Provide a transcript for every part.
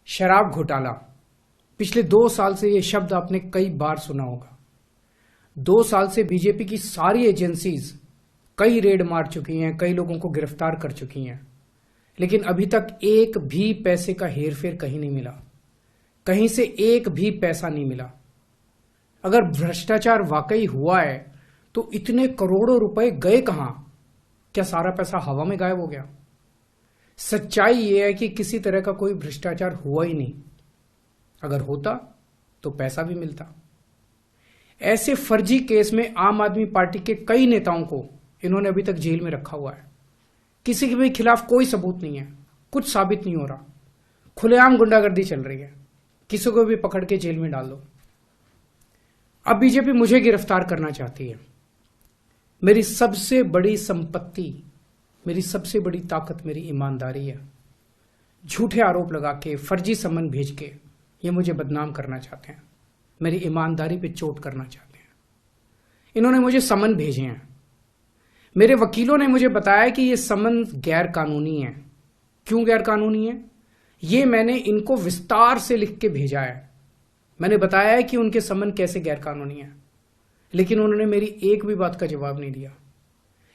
शराब घोटाला। पिछले 2 साल से यह शब्द आपने कई बार सुना होगा। 2 साल से बीजेपी की सारी एजेंसीज कई रेड मार चुकी हैं, कई लोगों को गिरफ्तार कर चुकी हैं, लेकिन अभी तक एक भी पैसे का हेरफेर कहीं नहीं मिला, कहीं से एक भी पैसा नहीं मिला। अगर भ्रष्टाचार वाकई हुआ है तो इतने करोड़ों रुपए गए कहां? क्या सारा पैसा हवा में गायब हो गया? सच्चाई यह है कि किसी तरह का कोई भ्रष्टाचार हुआ ही नहीं। अगर होता तो पैसा भी मिलता। ऐसे फर्जी केस में आम आदमी पार्टी के कई नेताओं को इन्होंने अभी तक जेल में रखा हुआ है। किसी के भी खिलाफ कोई सबूत नहीं है, कुछ साबित नहीं हो रहा, खुलेआम गुंडागर्दी चल रही है, किसी को भी पकड़ के जेल में डाल दो। अब बीजेपी मुझे गिरफ्तार करना चाहती है। मेरी सबसे बड़ी संपत्ति, मेरी सबसे बड़ी ताकत मेरी ईमानदारी है। झूठे आरोप लगा के, फर्जी समन भेज के ये मुझे बदनाम करना चाहते हैं, मेरी ईमानदारी पे चोट करना चाहते हैं। इन्होंने मुझे समन भेजे हैं। मेरे वकीलों ने मुझे बताया कि ये समन गैर कानूनी है। क्यों गैर कानूनी है? ये मैंने इनको विस्तार से लिख के भेजा है। मैंने बताया है कि उनके समन कैसे गैर कानूनी है, लेकिन उन्होंने मेरी एक भी बात का जवाब नहीं दिया।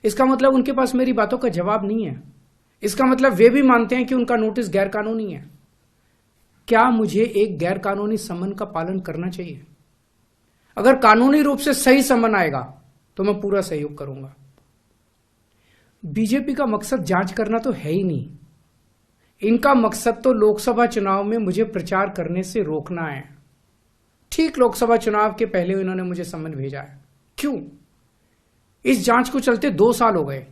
इसका मतलब उनके पास मेरी बातों का जवाब नहीं है। इसका मतलब वे भी मानते हैं कि उनका नोटिस गैर कानूनी है। क्या मुझे एक गैर कानूनी समन का पालन करना चाहिए? अगर कानूनी रूप से सही समन आएगा तो मैं पूरा सहयोग करूंगा। बीजेपी का मकसद जांच करना तो है ही नहीं। इनका मकसद तो लोकसभा चुनाव में मुझे प्रचार करने से रोकना है। ठीक लोकसभा चुनाव के पहले इन्होंने मुझे समन भेजा है। क्यों? इस जांच को चलते 2 साल हो गए।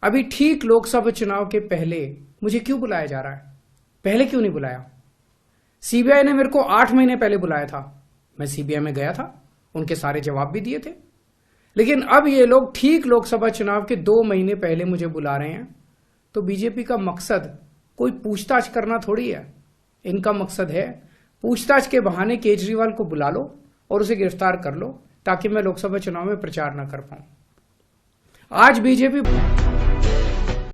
अभी ठीक लोकसभा चुनाव के पहले मुझे क्यों बुलाया जा रहा है? पहले क्यों नहीं बुलाया? सीबीआई ने मेरे को 8 महीने पहले बुलाया था। मैं सीबीआई में गया था, उनके सारे जवाब भी दिए थे। लेकिन अब ये लोग ठीक लोकसभा चुनाव के 2 महीने पहले मुझे बुला रहे हैं। तो बीजेपी का मकसद कोई पूछताछ करना थोड़ी है। इनका मकसद है पूछताछ के बहाने केजरीवाल को बुला लो और उसे गिरफ्तार कर लो, ताकि मैं लोकसभा चुनाव में प्रचार ना कर पाऊं। आज बीजेपी